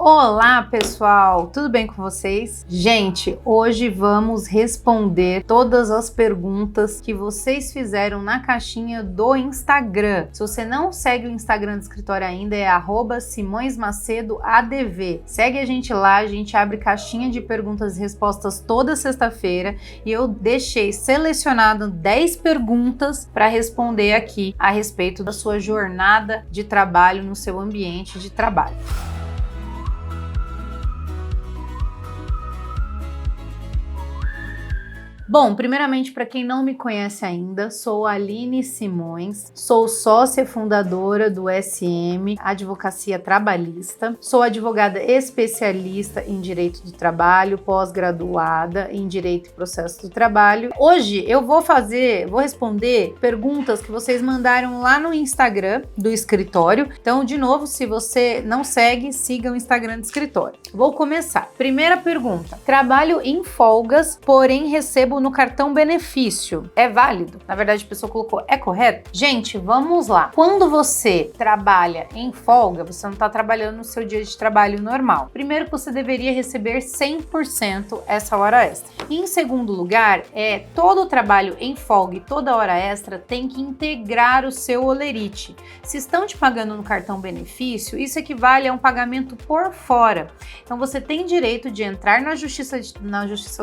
Olá, pessoal! Tudo bem com vocês? Gente, hoje vamos responder todas as perguntas que vocês fizeram na caixinha do Instagram. Se você não segue o Instagram do escritório ainda, é @simõesmacedoadv. Segue a gente lá, a gente abre caixinha de perguntas e respostas toda sexta-feira e eu deixei selecionado 10 perguntas para responder aqui a respeito da sua jornada de trabalho no seu ambiente de trabalho. Bom, primeiramente, para quem não me conhece ainda, sou Aline Simões, sou sócia fundadora do SM Advocacia Trabalhista, sou advogada especialista em Direito do Trabalho, pós-graduada em Direito e Processo do Trabalho. Hoje eu vou responder perguntas que vocês mandaram lá no Instagram do escritório. Então, de novo, se você não segue, siga o Instagram do escritório. Vou começar. Primeira pergunta: trabalho em folgas, porém recebo no cartão benefício. É válido? Na verdade, a pessoa colocou, é correto? Gente, vamos lá. Quando você trabalha em folga, você não está trabalhando no seu dia de trabalho normal. Primeiro que você deveria receber 100% essa hora extra. E em segundo lugar, todo o trabalho em folga e toda hora extra tem que integrar o seu holerite. Se estão te pagando no cartão benefício, isso equivale a um pagamento por fora. Então você tem direito de entrar na Justiça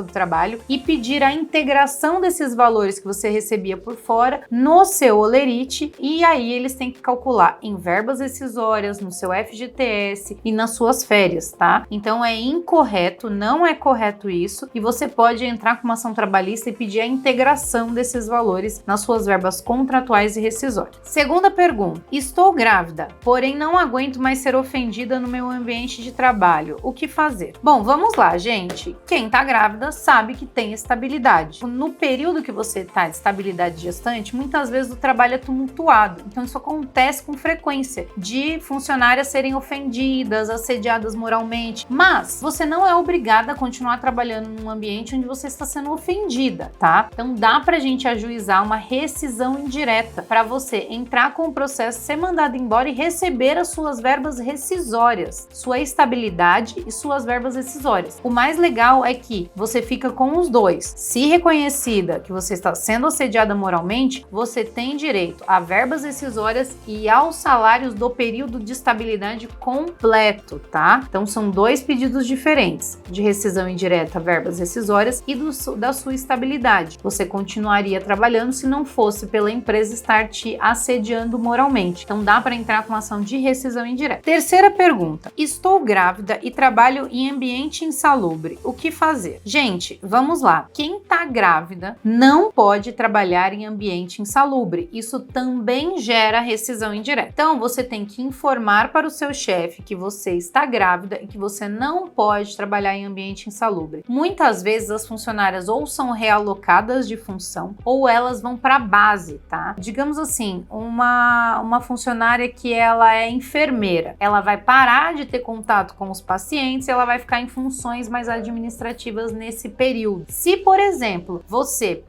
do Trabalho e pedir a integração desses valores que você recebia por fora no seu holerite, e aí eles têm que calcular em verbas rescisórias, no seu FGTS e nas suas férias, tá? Então é incorreto, não é correto isso, e você pode entrar com uma ação trabalhista e pedir a integração desses valores nas suas verbas contratuais e rescisórias. Segunda pergunta: estou grávida, porém não aguento mais ser ofendida no meu ambiente de trabalho. O que fazer? Bom, vamos lá, gente. Quem tá grávida sabe que tem estabilidade. No período que você está de estabilidade gestante, muitas vezes o trabalho é tumultuado. Então isso acontece com frequência, de funcionárias serem ofendidas, assediadas moralmente. Mas você não é obrigada a continuar trabalhando num ambiente onde você está sendo ofendida, tá? Então dá pra gente ajuizar uma rescisão indireta para você entrar com o processo, ser mandado embora e receber as suas verbas rescisórias, sua estabilidade e suas verbas rescisórias. O mais legal é que você fica com os dois. Se reconhecida que você está sendo assediada moralmente, você tem direito a verbas rescisórias e aos salários do período de estabilidade completo, tá? Então são dois pedidos diferentes, de rescisão indireta, verbas rescisórias, e da sua estabilidade. Você continuaria trabalhando se não fosse pela empresa estar te assediando moralmente. Então dá para entrar com uma ação de rescisão indireta. Terceira pergunta: estou grávida e trabalho em ambiente insalubre. O que fazer? Gente, vamos lá. Quem tá grávida não pode trabalhar em ambiente insalubre. Isso também gera rescisão indireta. Então, você tem que informar para o seu chefe que você está grávida e que você não pode trabalhar em ambiente insalubre. Muitas vezes as funcionárias ou são realocadas de função ou elas vão para a base, tá? Digamos assim, uma funcionária que ela é enfermeira, ela vai parar de ter contato com os pacientes e ela vai ficar em funções mais administrativas nesse período. Se, por exemplo, você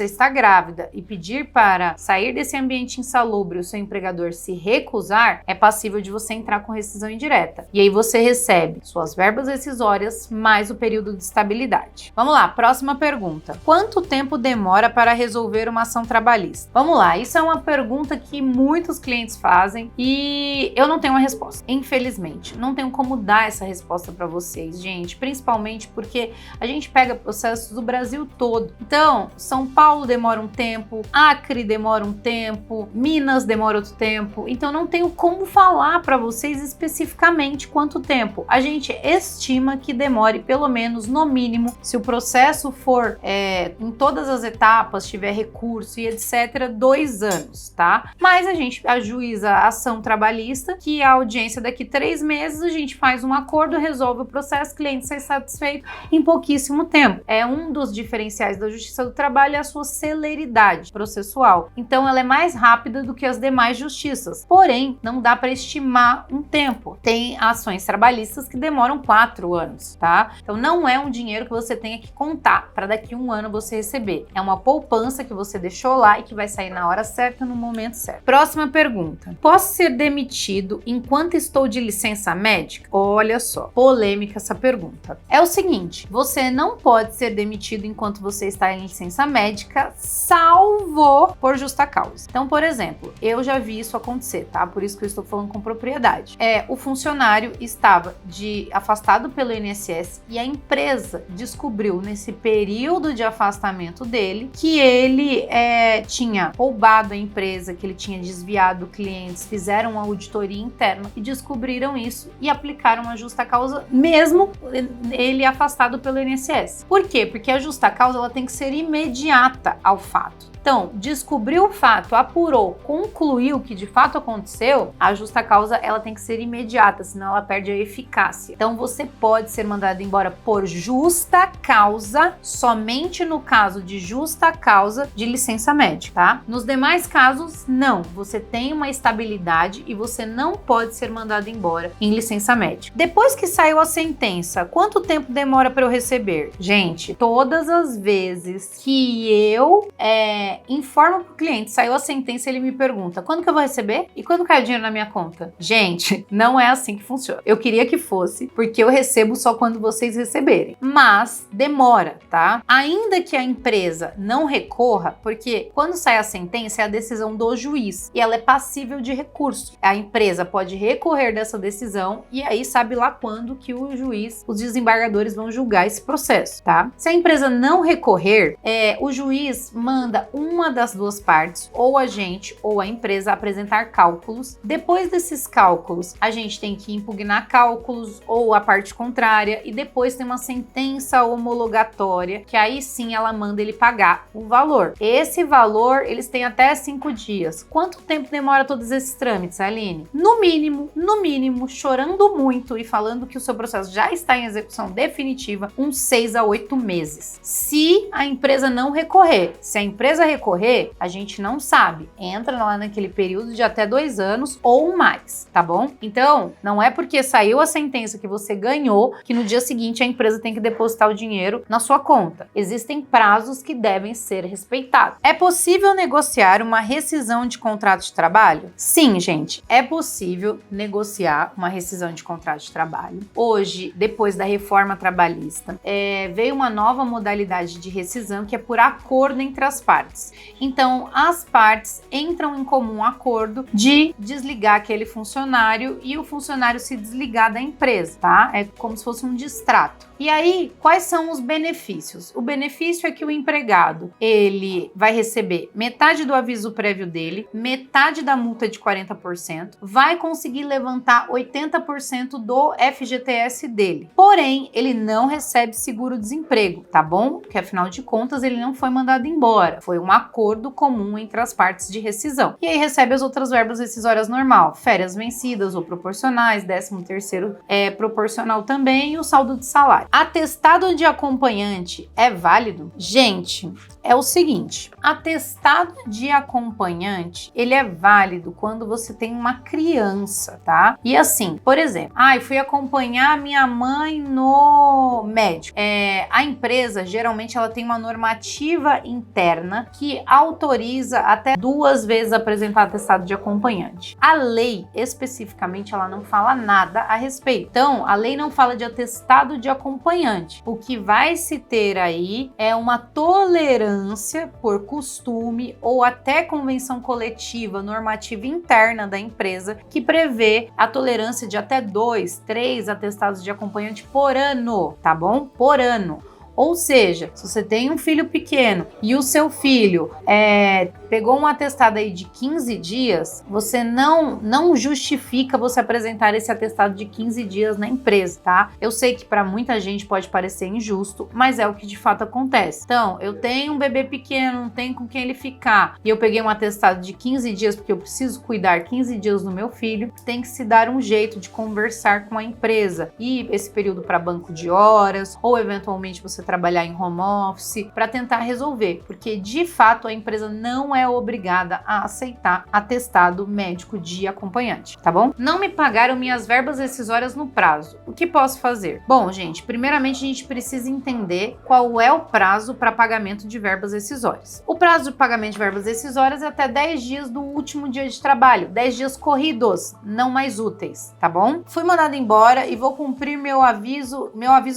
está grávida e pedir para sair desse ambiente insalubre, o seu empregador se recusar, é passível de você entrar com rescisão indireta. E aí você recebe suas verbas rescisórias mais o período de estabilidade. Vamos lá, próxima pergunta. Quanto tempo demora para resolver uma ação trabalhista? Vamos lá, isso é uma pergunta que muitos clientes fazem e eu não tenho uma resposta. Infelizmente, não tenho como dar essa resposta para vocês, gente, principalmente porque a gente pega processos do Brasil todo. Então, São Paulo demora um tempo, Acre demora um tempo, Minas demora outro tempo. Então, não tenho como falar para vocês especificamente quanto tempo. A gente estima que demore pelo menos, no mínimo, se o processo for em todas as etapas, tiver recurso e etc., 2 anos, tá? Mas a gente ajuiza a ação trabalhista, que a audiência daqui 3 meses, a gente faz um acordo, resolve o processo, cliente sai satisfeito em pouquíssimo tempo. É um dos diferenciais da Justiça do Trabalho é a sua celeridade processual. Então, ela é mais rápida do que as demais justiças. Porém, não dá para estimar um tempo. Tem ações trabalhistas que demoram 4 anos, tá? Então, não é um dinheiro que você tenha que contar para daqui a 1 ano você receber. É uma poupança que você deixou lá e que vai sair na hora certa, no momento certo. Próxima pergunta. Posso ser demitido enquanto estou de licença médica? Olha só, polêmica essa pergunta. É o seguinte, você não pode ser demitido enquanto você está em licença médica, salvo por justa causa. Então, por exemplo, eu já vi isso acontecer, tá? Por isso que eu estou falando com propriedade. O funcionário estava afastado pelo INSS e a empresa descobriu nesse período de afastamento dele que ele tinha roubado a empresa, que ele tinha desviado clientes, fizeram uma auditoria interna e descobriram isso e aplicaram a justa causa mesmo ele afastado pelo INSS. Por quê? Porque a justa causa ela tem que ser imediata ao fato. Então, descobriu o fato, apurou, concluiu que de fato aconteceu, a justa causa ela tem que ser imediata, senão ela perde a eficácia. Então, você pode ser mandado embora por justa causa, somente no caso de justa causa de licença médica, tá? Nos demais casos, não. Você tem uma estabilidade e você não pode ser mandado embora em licença médica. Depois que saiu a sentença, quanto tempo demora para eu receber? Gente, todas as vezes que eu informo pro cliente, saiu a sentença, ele me pergunta, quando que eu vou receber? E quando cai o dinheiro na minha conta? Gente, não é assim que funciona. Eu queria que fosse, porque eu recebo só quando vocês receberem. Mas demora, tá? Ainda que a empresa não recorra, porque quando sai a sentença é a decisão do juiz e ela é passível de recurso. A empresa pode recorrer dessa decisão e aí sabe lá quando que o juiz, os desembargadores vão julgar esse processo, tá? Se a empresa não recorrer, o juiz manda uma das duas partes, ou a gente ou a empresa, apresentar cálculos. Depois desses cálculos, a gente tem que impugnar cálculos ou a parte contrária e depois tem uma sentença homologatória, que aí sim ela manda ele pagar o valor. Esse valor, eles têm até 5 dias. Quanto tempo demora todos esses trâmites, Aline? No mínimo, chorando muito e falando que o seu processo já está em execução definitiva, uns 6 a 8 meses. Se a empresa não recorrer. Se a empresa recorrer, a gente não sabe. Entra lá naquele período de até 2 anos ou mais, tá bom? Então, não é porque saiu a sentença que você ganhou que no dia seguinte a empresa tem que depositar o dinheiro na sua conta. Existem prazos que devem ser respeitados. É possível negociar uma rescisão de contrato de trabalho? Sim, gente, é possível negociar uma rescisão de contrato de trabalho. Hoje, depois da reforma trabalhista, veio uma nova modalidade de rescisão que é por acordo entre as partes. Então, as partes entram em comum acordo de desligar aquele funcionário e o funcionário se desligar da empresa, tá? É como se fosse um distrato. E aí, quais são os benefícios? O benefício é que o empregado, ele vai receber metade do aviso prévio dele, metade da multa de 40%, vai conseguir levantar 80% do FGTS dele. Porém, ele não recebe seguro-desemprego, tá bom? Porque afinal de contas, ele não foi mandado embora. Foi um acordo comum entre as partes de rescisão. E aí recebe as outras verbas rescisórias normal, férias vencidas ou proporcionais, 13º proporcional também e o saldo de salário. Atestado de acompanhante é válido? Gente, é o seguinte, atestado de acompanhante, ele é válido quando você tem uma criança, tá? E assim, por exemplo, fui acompanhar minha mãe no médico. A empresa, geralmente, ela tem uma normativa interna que autoriza até 2 vezes apresentar atestado de acompanhante. A lei, especificamente, ela não fala nada a respeito. Então, a lei não fala de atestado de acompanhante. O que vai se ter aí é uma tolerância por costume ou até convenção coletiva normativa interna da empresa que prevê a tolerância de até 2, 3 atestados de acompanhante por ano, tá bom? Por ano. Ou seja, se você tem um filho pequeno e o seu filho pegou um atestado aí de 15 dias, você não justifica você apresentar esse atestado de 15 dias na empresa, tá? Eu sei que para muita gente pode parecer injusto, mas é o que de fato acontece. Então, eu tenho um bebê pequeno, não tem com quem ele ficar, e eu peguei um atestado de 15 dias porque eu preciso cuidar 15 dias do meu filho, tem que se dar um jeito de conversar com a empresa. E esse período para banco de horas, ou eventualmente você trabalhar em home office, para tentar resolver, porque de fato a empresa não é obrigada a aceitar atestado médico de acompanhante, tá bom? Não me pagaram minhas verbas rescisórias no prazo. O que posso fazer? Bom, gente, primeiramente a gente precisa entender qual é o prazo para pagamento de verbas rescisórias. O prazo de pagamento de verbas rescisórias é até 10 dias do último dia de trabalho, 10 dias corridos, não mais úteis, tá bom? Fui mandada embora e vou cumprir meu aviso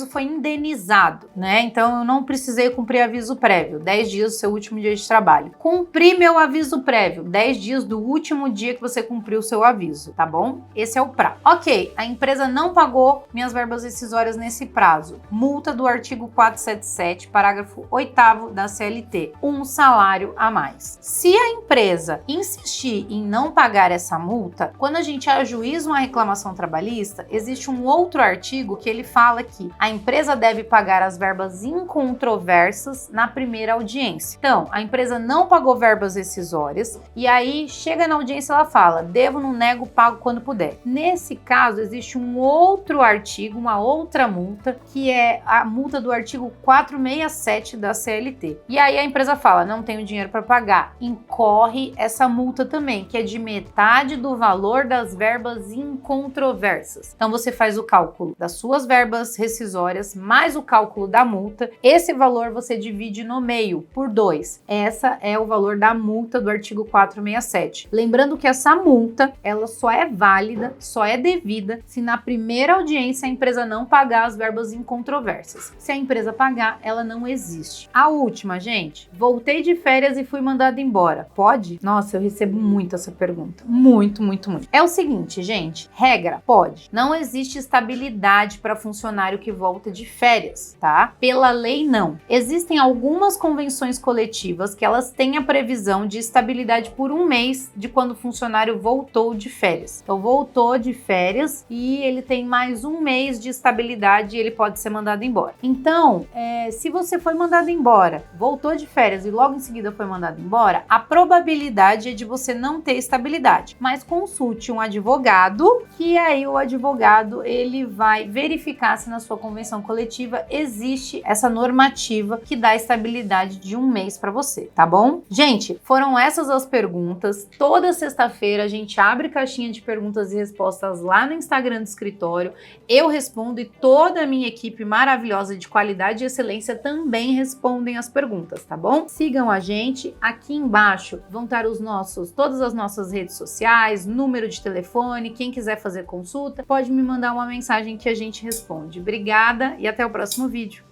foi indenizado, né? Então eu não precisei cumprir aviso prévio, 10 dias do seu último dia de trabalho. Cumpri meu aviso prévio, 10 dias do último dia que você cumpriu o seu aviso, tá bom? Esse é o prazo. Ok, a empresa não pagou minhas verbas rescisórias nesse prazo. Multa do artigo 477, parágrafo 8º da CLT, um salário a mais. Se a empresa insistir em não pagar essa multa, quando a gente ajuiza uma reclamação trabalhista, existe um outro artigo que ele fala que a empresa deve pagar as verbas incontroversas na primeira audiência. Então, a empresa não pagou verbas rescisórias e aí chega na audiência e ela fala: devo, não nego, pago quando puder. Nesse caso, existe um outro artigo, uma outra multa, que é a multa do artigo 467 da CLT. E aí a empresa fala: não tenho dinheiro para pagar. Incorre essa multa também, que é de metade do valor das verbas incontroversas. Então você faz o cálculo das suas verbas rescisórias mais o cálculo da multa. Esse valor você divide no meio por 2. Essa é o valor da multa do artigo 467. Lembrando que essa multa, ela só é válida, só é devida se na primeira audiência a empresa não pagar as verbas incontroversas. Se a empresa pagar, ela não existe. A última, gente, voltei de férias e fui mandada embora. Pode? Nossa, eu recebo muito essa pergunta. Muito, muito, muito. É o seguinte, gente, regra, pode. Não existe estabilidade para funcionário que volta de férias, tá? Pela lei, não. Existem algumas convenções coletivas que elas têm a previsão de estabilidade por 1 mês de quando o funcionário voltou de férias. Então, voltou de férias e ele tem mais 1 mês de estabilidade e ele pode ser mandado embora. Então, se você foi mandado embora, voltou de férias e logo em seguida foi mandado embora, a probabilidade é de você não ter estabilidade. Mas consulte um advogado, que aí o advogado ele vai verificar se na sua convenção coletiva existe essa normativa que dá estabilidade de 1 mês para você, tá bom? Gente, foram essas as perguntas. Toda sexta-feira a gente abre caixinha de perguntas e respostas lá no Instagram do escritório. Eu respondo e toda a minha equipe maravilhosa de qualidade e excelência também respondem as perguntas, tá bom? Sigam a gente. Aqui embaixo vão estar todas as nossas redes sociais, número de telefone. Quem quiser fazer consulta, pode me mandar uma mensagem que a gente responde. Obrigada e até o próximo vídeo.